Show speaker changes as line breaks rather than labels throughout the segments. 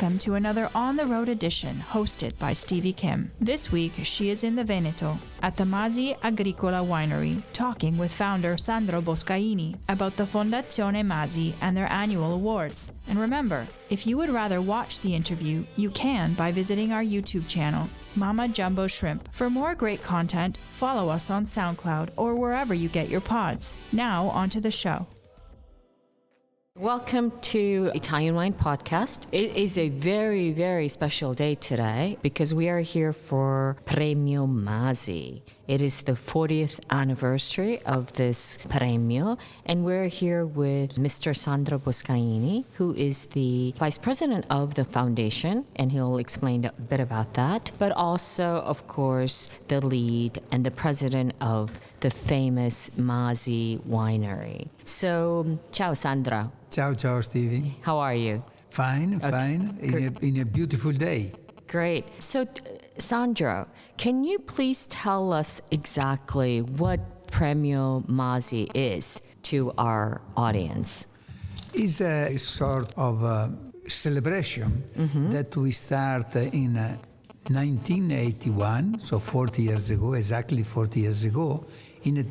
Welcome to another On the Road edition hosted by Stevie Kim. This week, she is in the Veneto at the Masi Agricola winery talking with founder Sandro Boscaini about the Fondazione Masi and their annual awards. And remember, if you would rather watch the interview, you can by visiting our YouTube channel, Mama Jumbo Shrimp. For more great content, follow us on SoundCloud or wherever you get your pods. Now, on to the show.
Welcome to Italian Wine Podcast. It is a very, very special day today because we are here for Premio Masi. It is the 40th anniversary of this premio, and we're here with Mr. Sandro Boscaini, who is the Vice President of the Foundation, and he'll explain a bit about that, but also, of course, the lead and the President of the famous Masi Winery. So, ciao Sandro.
Ciao, Stevie.
How are you?
Fine. In a beautiful day.
Great. So, Sandro, can you please tell us exactly what Premio Masi is to our audience?
It's a sort of celebration that we start in 1981, so 40 years ago, exactly 40 years ago, in a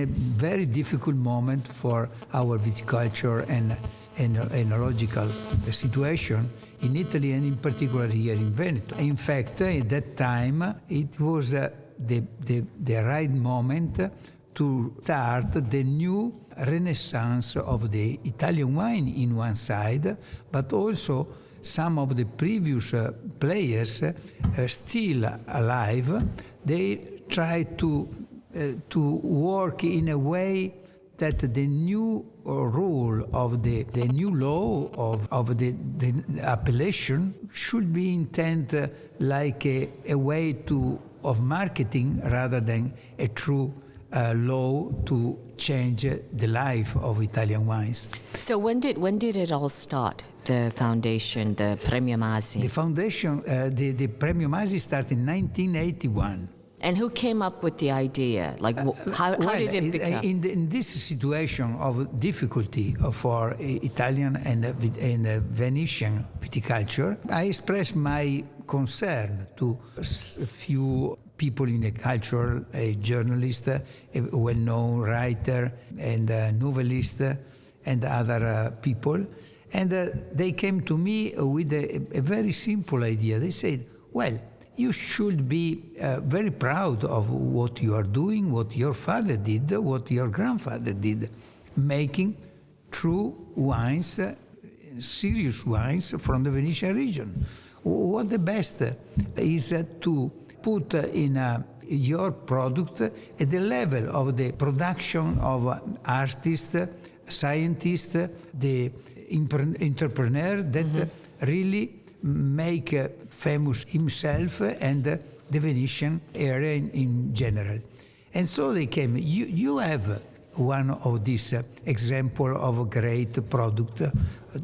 very difficult moment for our viticulture and enological situation in Italy and in particular here in Veneto. In fact, at that time, it was the right moment to start the new renaissance of the Italian wine in one side, but also some of the previous players still alive. They try to work in a way that the new rule of the new law of the appellation should be intended like a way of marketing rather than a true law to change the life of Italian wines.
So when did it all start? The foundation, the Premio Masi.
The foundation, the Premio Masi started in 1981.
And who came up with the idea? Like, how did it become?
In this situation of difficulty for Italian and Venetian viticulture, I expressed my concern to a few people in the culture, a journalist, a well-known writer, and a novelist, and other people. And they came to me with a very simple idea. They said, well, you should be very proud of what you are doing, what your father did, what your grandfather did, making true wines, serious wines from the Venetian region. What the best is to put in your product at the level of the production of artists, scientists, the entrepreneur that really make famous himself and the Venetian area in general. And so they came, you have one of these example of a great product,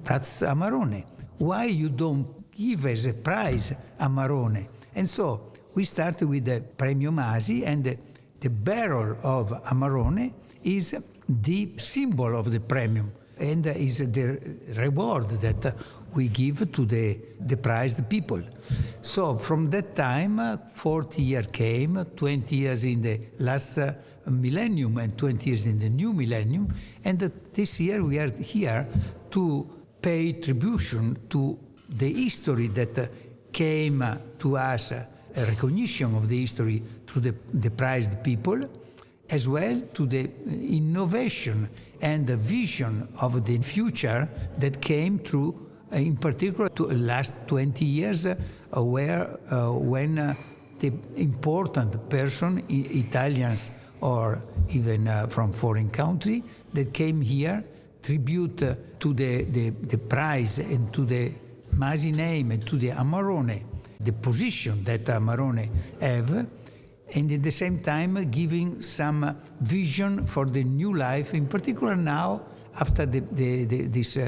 that's Amarone. Why you don't give as a prize Amarone? And so we started with the Premio Masi, and the barrel of Amarone is the symbol of the premium and is the reward that we give to the prized people. So from that time, 40 years came, 20 years in the last millennium and 20 years in the new millennium, and this year we are here to pay tribute to the history that came to us, a recognition of the history through the prized people, as well to the innovation and the vision of the future that came through, in particular, to the last 20 years, when the important person, Italians or even from foreign country, that came here, tribute to the prize and to the Masi name and to the Amarone, the position that Amarone have, and at the same time giving some vision for the new life, in particular now after this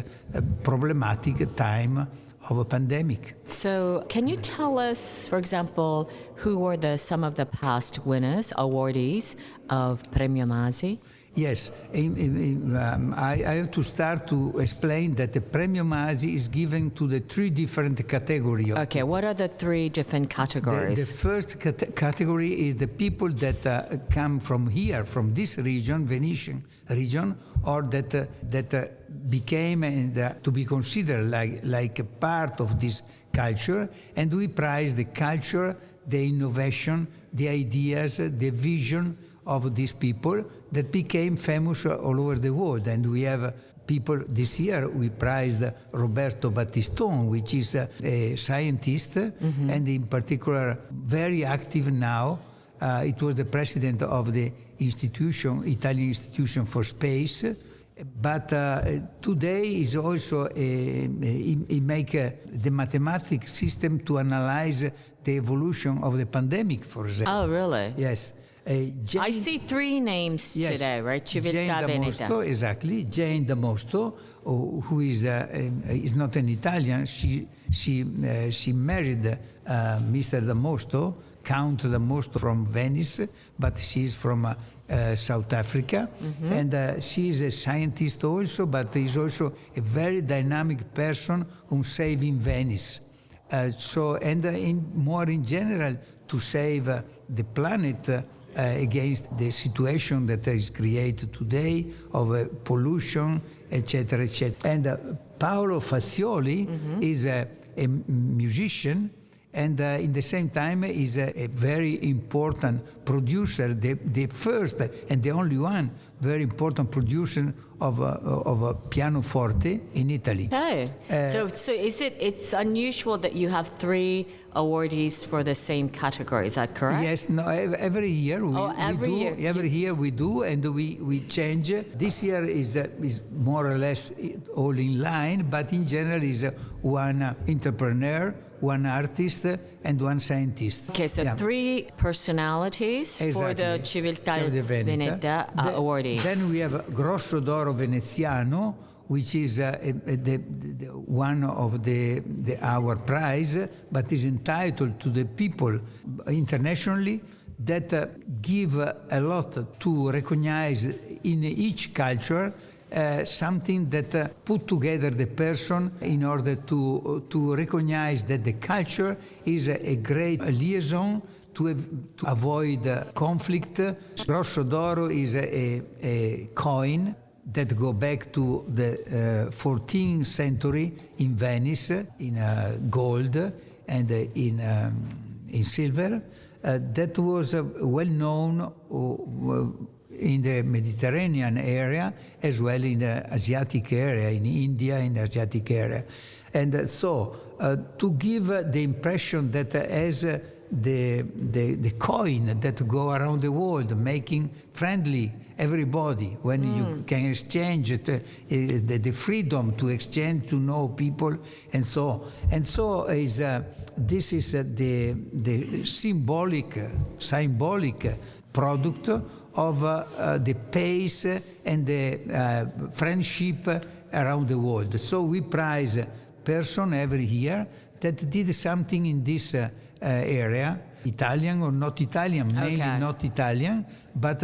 problematic time of a pandemic.
So can you tell us, for example, who were some of the past winners, awardees of Premio Masi?
Yes, I have to start to explain that the Premio Masi is given to the three different categories.
Okay, what are the three different categories?
The first category is the people that come from here, from this region, Venetian region, or that became to be considered like a part of this culture, and we prize the culture, the innovation, the ideas, the vision of these people that became famous all over the world. And we have people this year, we prized Roberto Battiston, which is a scientist, and in particular very active now. It was the president of the Italian Institution for Space. But today is also he make the mathematics system to analyze the evolution of the pandemic, for example.
Oh, really?
Yes.
I see three names today, right? Civiltà Veneta.
Exactly. Jane Damosto, who is not an Italian. She married Mr. Damosto, Count Damosto from Venice, but she's from South Africa, and she's a scientist also, but is also a very dynamic person who saving Venice. More in general, to save the planet against the situation that is created today of pollution, etc., etc. And Paolo Fazioli is a musician, and in the same time is a very important producer, the first and the only one very important producer of pianoforte in Italy.
Okay. So it's unusual that you have three awardees for the same category, is that correct?
Yes, no, every year we do, and we change. This year is more or less all in line, but in general is one entrepreneur, one artist, and one scientist.
Okay, so three personalities for the Civiltà Veneta awardee.
Then we have Grosso d'Oro Veneziano, which is one of our prize, but is entitled to the people internationally that give a lot to recognize in each culture something that put together the person in order to recognize that the culture is a great liaison to avoid conflict. Grosso d'Oro is a coin that go back to the 14th century in Venice, in gold and in silver. That was well known in the Mediterranean area, as well in the Asiatic area, in India, in the Asiatic area. And so to give the impression that as the coin that go around the world, making friendly everybody, when you can exchange it, the freedom to exchange, to know people, and so is this is the symbolic product of the pace and the friendship around the world. So we prize a person every year that did something in this area, Italian or not Italian, mainly not Italian, but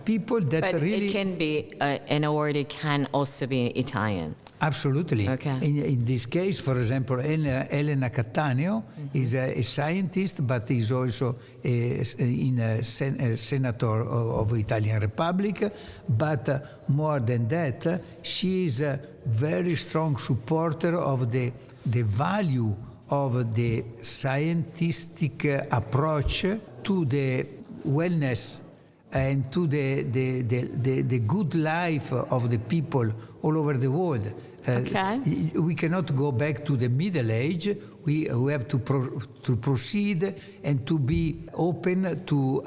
people that really...
But it can be, an awardee can also be Italian.
Absolutely.
Okay.
In this case, for example, Elena Cattaneo is a scientist, but is also a senator of Italian Republic. But more than that, she is a very strong supporter of the value of the scientific approach to the wellness and to the good life of the people all over the world. We cannot go back to the Middle Age. We have to proceed and to be open to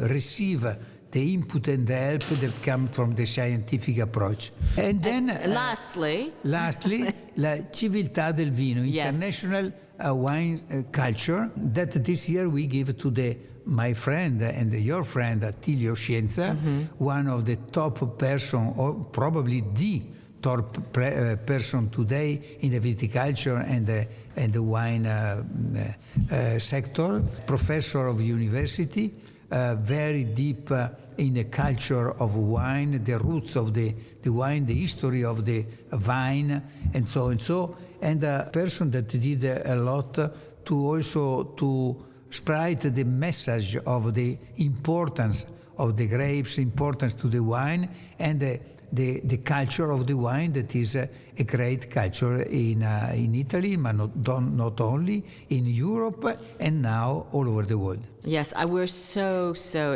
receive the input and the help that comes from the scientific approach. And then, lastly, la Civiltà del Vino, international wine culture, that this year we give to my friend and your friend Attilio Scienza, one of the top person, or probably the top person today in the viticulture and the wine sector, professor of university, very deep in the culture of wine, the roots of the wine, the history of the vine, and so and so. And a person that did a lot to also to spread the message of the importance of the grapes, importance to the wine, and the culture of the wine that is a great culture in Italy, but not only, in Europe and now all over the world.
Yes, we're so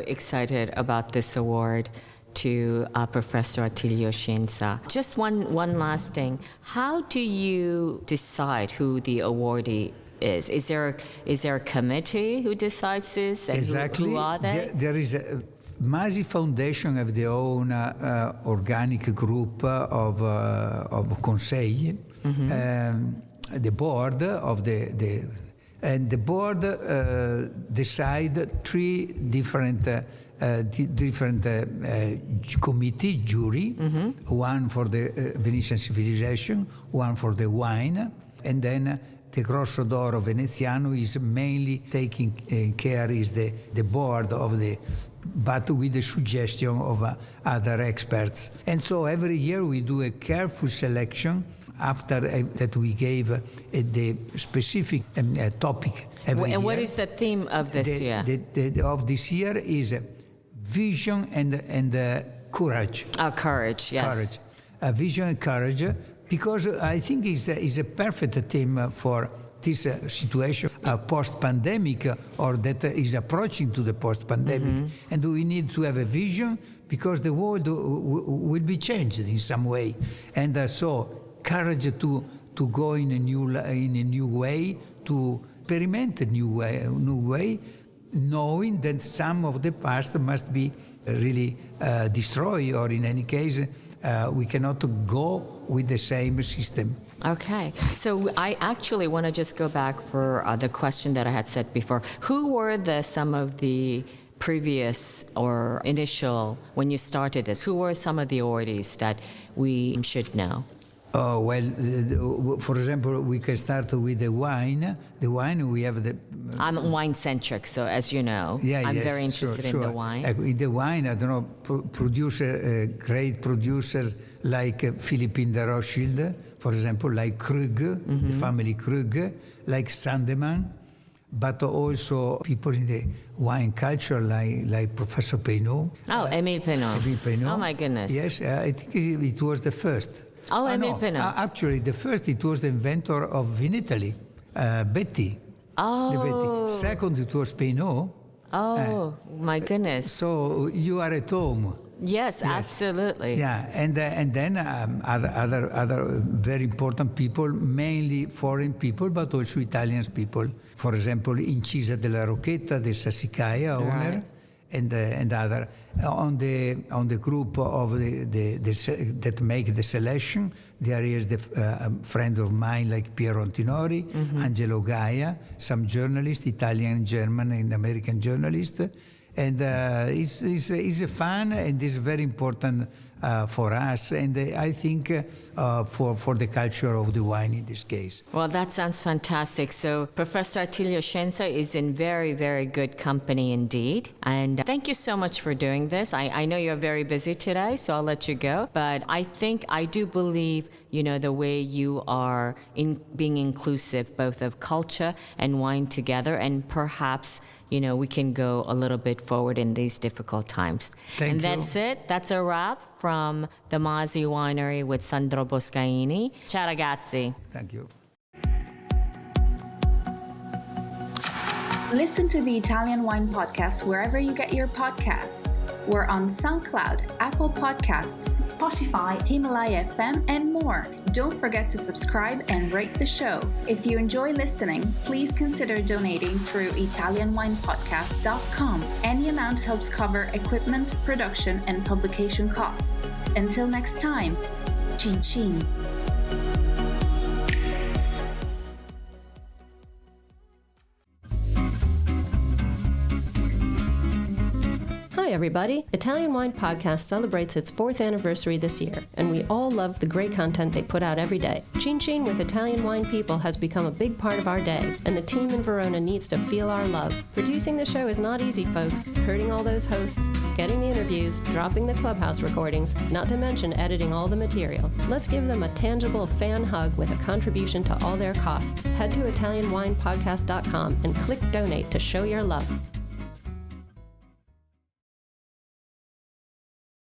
excited about this award to Professor Attilio Scienza. Just one last thing. How do you decide who the awardee is? Is there a committee who decides this? And
exactly.
Who are they?
There is a Masi Foundation have their own organic group of conseil, the board of and the board decide three different committee, jury, one for the Venetian civilization, one for the wine, and then the Grosso d'Oro Veneziano is mainly taking care is the board of but with the suggestion of other experts. And so every year we do a careful selection after that we gave the specific topic every year.
And what is the theme of this year?
Of this year is vision and courage.
Courage, yes.
Courage. Vision and courage, because I think is a perfect theme for this situation, post-pandemic, or that is approaching to the post-pandemic. And we need to have a vision because the world will be changed in some way. And so courage to go in a new way, to experiment a new way, knowing that some of the past must be really destroyed, or in any case, we cannot go with the same system.
Okay, so I actually want to just go back for the question that I had said before. Who were some of the previous or initial, when you started this, who were some of the awardees that we should know?
Oh, well, for example, we can start with the wine. The wine, we have the...
I'm wine-centric, so as you know, I'm very interested in the wine.
In the wine, I don't know, great producers like Philippine de Rothschild, for example, like Krug, the family Krug, like Sandeman, but also people in the wine culture like Professor Peynaud.
Oh, Émile Peynaud.
Émile Peynaud.
Oh, my goodness.
Yes, I think it was the first.
Oh, Émile Peynaud.
Actually, the first, it was the inventor of Vinitaly, Betty.
Oh.
Betty. Second, it was Peynaud.
Oh, my goodness.
So you are at home.
Yes, absolutely.
Yeah, and then other very important people, mainly foreign people, but also Italian people. For example, Incisa della Rocchetta, the Sassicaia owner, and other. On the group of that make the selection, there is the friend of mine like Piero Antinori, Angelo Gaia, some journalists, Italian, German, and American journalists. And it's fun, and it's very important for us, and I think for the culture of the wine in this case.
Well, that sounds fantastic. So Professor Attilio Scienza is in very, very good company indeed. And thank you so much for doing this. I know you're very busy today, so I'll let you go. But I do believe, the way you are being inclusive both of culture and wine together, and perhaps we can go a little bit forward in these difficult times.
Thank you.
That's it. That's a wrap from the Masi Winery with Sandro Boscaini. Ciao ragazzi.
Thank you.
Listen to the Italian Wine Podcast wherever you get your podcasts. We're on SoundCloud, Apple Podcasts, Spotify, Himalaya FM, and more. Don't forget to subscribe and rate the show. If you enjoy listening, please consider donating through ItalianWinePodcast.com. Any amount helps cover equipment, production, and publication costs. Until next time, cin cin.
Hi everybody. Italian Wine Podcast celebrates its 4th anniversary this year, and we all love the great content they put out every day. Chin Chin with Italian wine people has become a big part of our day, and the team in Verona needs to feel our love. Producing the show is not easy, folks. Herding all those hosts, getting the interviews, dropping the Clubhouse recordings, not to mention editing all the material. Let's give them a tangible fan hug with a contribution to all their costs. Head to ItalianWinePodcast.com and click donate to show your love.